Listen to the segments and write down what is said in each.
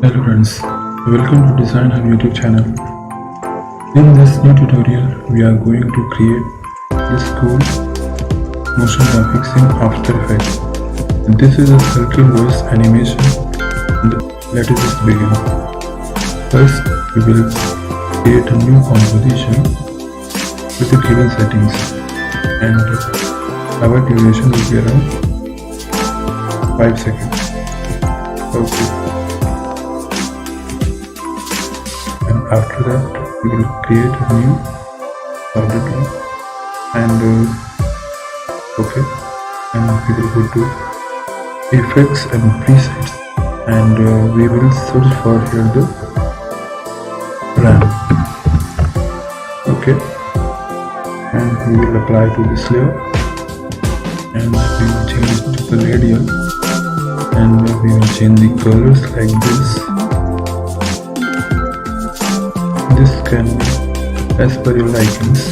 Hello friends, welcome to Design Hub YouTube channel. In this new tutorial, we are going to create this cool motion graphics in After Effects. This is a circle voice animation. Let us just begin. First, we will create a new composition with the given settings, and our duration will be around 5 seconds. Okay. After that, we will create a new solid line and okay, and we will go to effects and presets, and we will search for here the ramp. Okay, and we will apply to this layer, and we will change it to the radial, and we will change the colors like this. This can be as per your likings.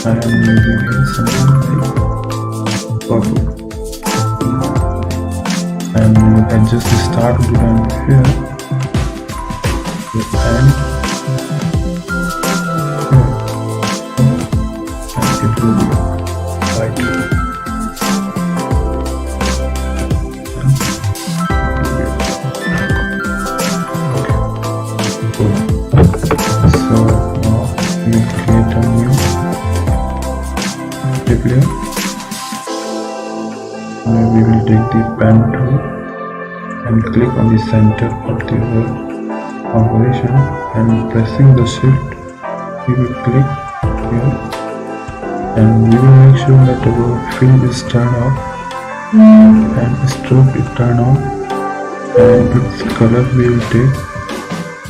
I am using here something like purple, and we will adjust the start to down here and it will be white. So now we will create a new layer. Now we will take the pen tool and click on the center of the composition, and pressing the shift we will click here, and we will make sure that our fill is turned off and stroke is turned on, and its color we will take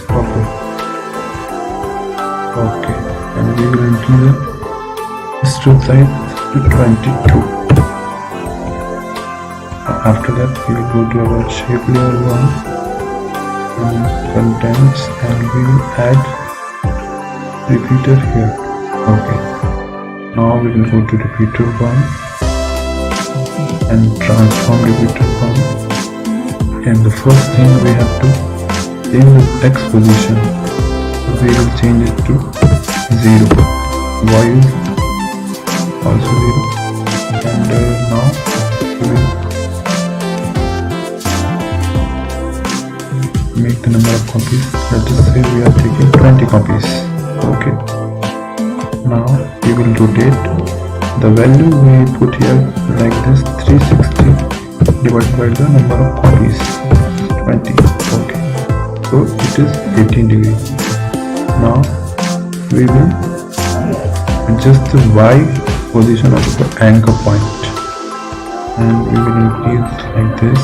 purple. Okay, and we will increase the stroke size to 22. After that, we will go to our shape layer 1 and contents, and we will add repeater here. Okay, now we will go to repeater 1 and transform repeater 1, and the first thing we have to change the text position. We will change it to 0, y is also 0, and now we will make the number of copies. Let us say we are taking 20 copies. Okay, now we will rotate the value we put here like this, 360 divided by the number of copies, 20. Okay, so it is 18 degrees. Now we will adjust the Y position of the anchor point, and we will increase like this.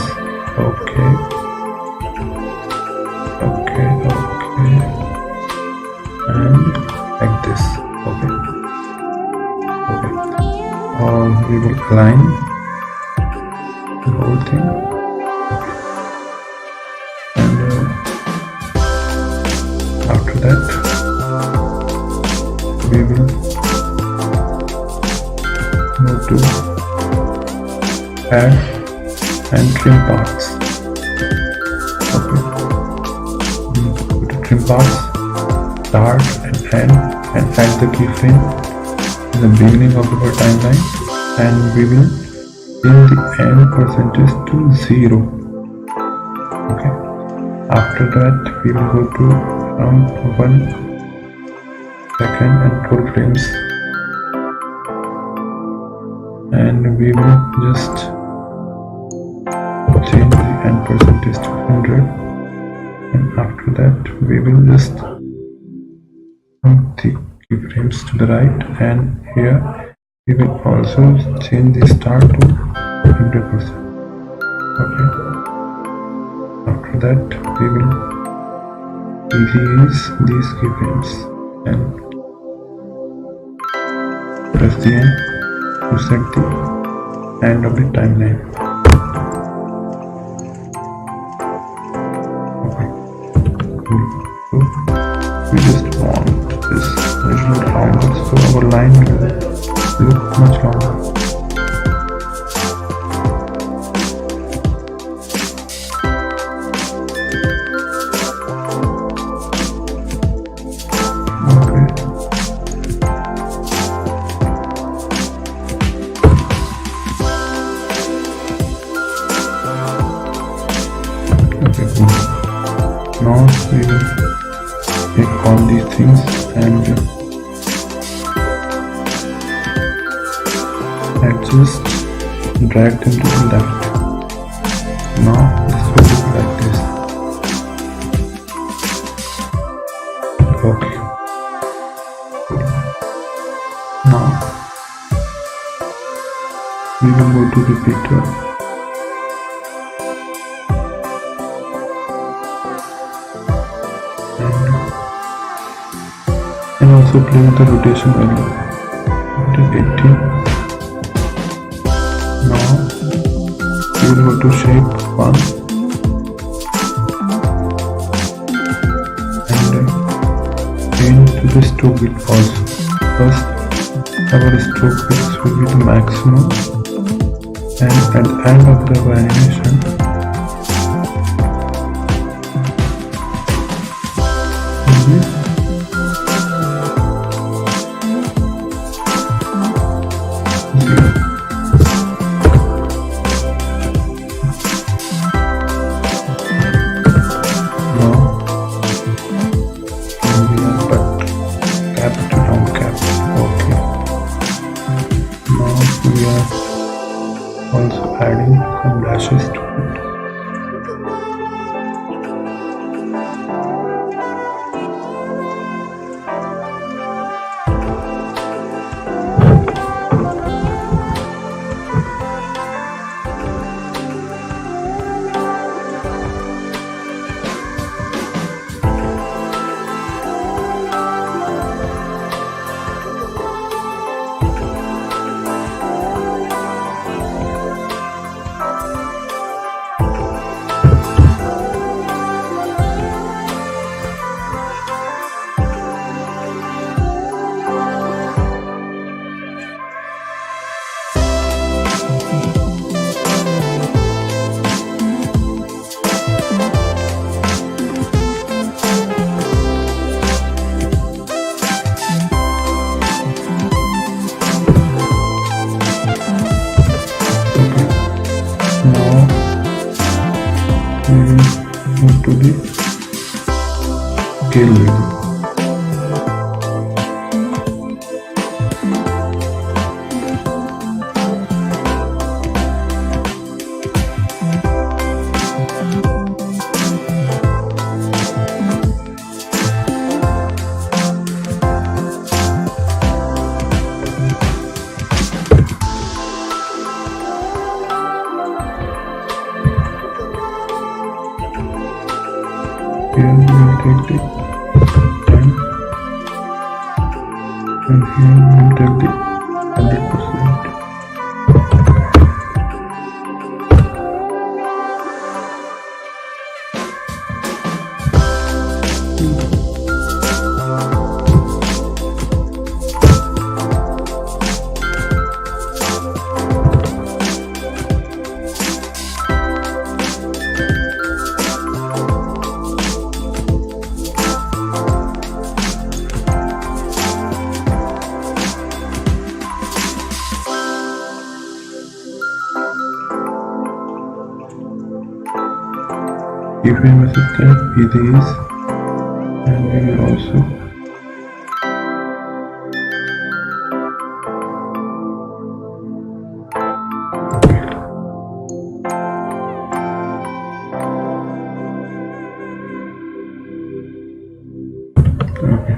Okay, and like this. Okay. We will align the whole thing, and after that we will move to add and trim parts. Okay, go to trim parts, start and end, and add the keyframe in the beginning of our timeline, and we will change the end percentage to 0. Okay, after that we will go to around 1 second and 4 frames, and we will just change the end percentage to 100, and after that we will just move the keyframes to the right, and here we will also change the start to 100%. Okay, after that we will erase these keyframes and press the end to set the end of the timeline. Okay, so we just want this little longer, so our line will look much longer. Now we will take all these things and adjust, drag them to the left. Now this will look like this. Okay. Now we will go to repeater and also play with the rotation value. It is 80. Now we will go to shape 1 and change to the stroke width also. First our stroke width will be the maximum, and at the end of the animation will be 0. Now we are back cap to down cap. Okay. Now we are also adding some dashes to it. Move to the scale level. Here we will take the 10 and here we will take the 100%. If we must can be these, and we will also okay.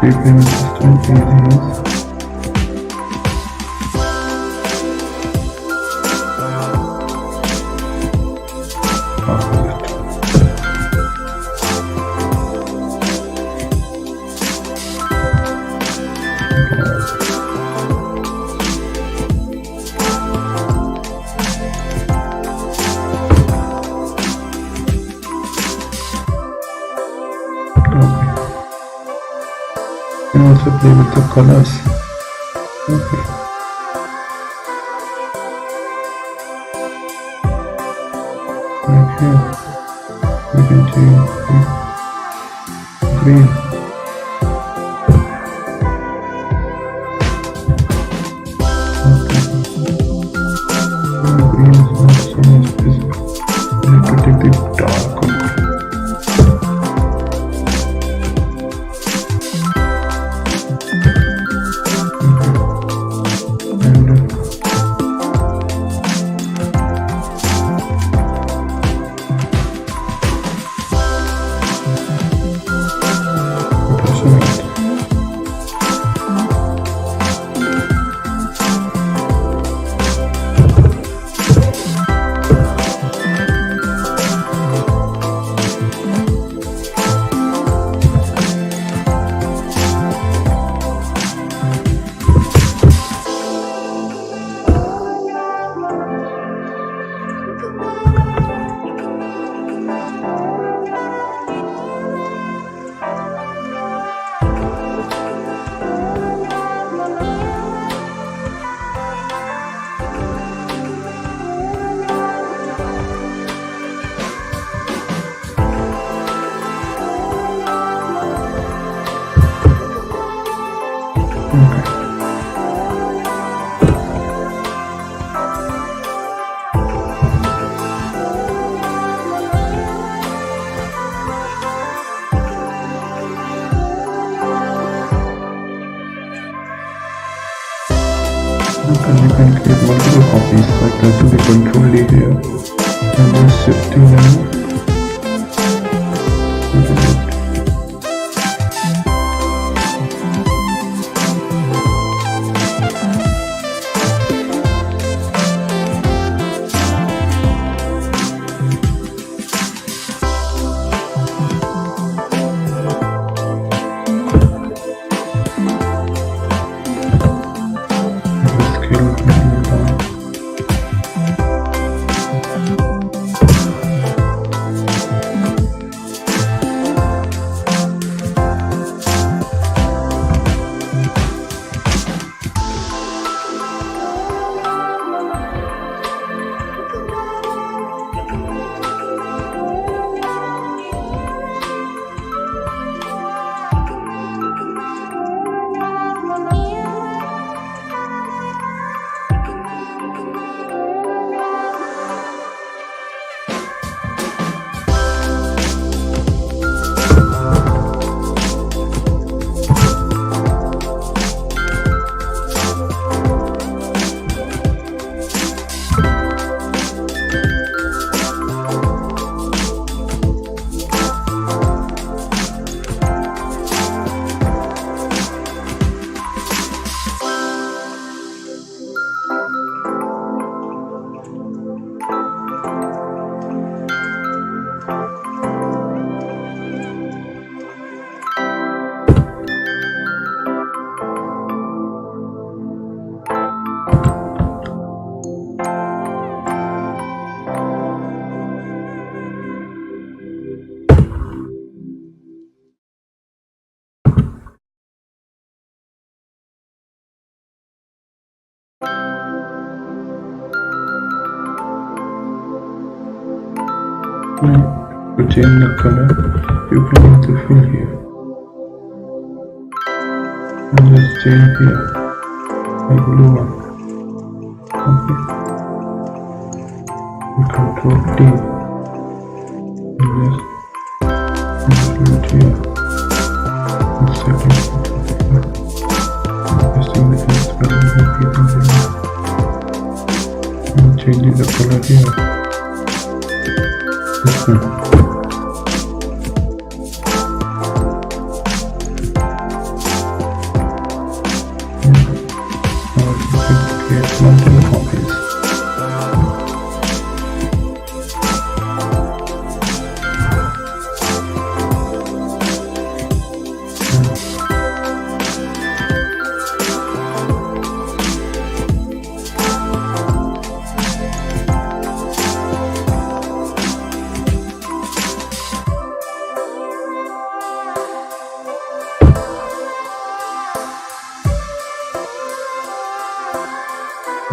Payment system is opposite. also play with the colors. Okay. Right here, we can change green. Green is not so much visible. We have to take the dark one. And you can create multiple copies, so I pressing the control D here and just shifting them. To change the color, you can use the fill here and just change here by blue one. Okay. You control D and just include here and setting pressing the X button and changing the color here. This one. Multiple copies.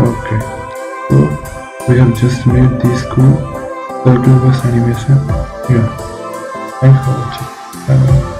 Okay, so we have just made this cool circle bus animation here. Thanks for watching. Bye bye.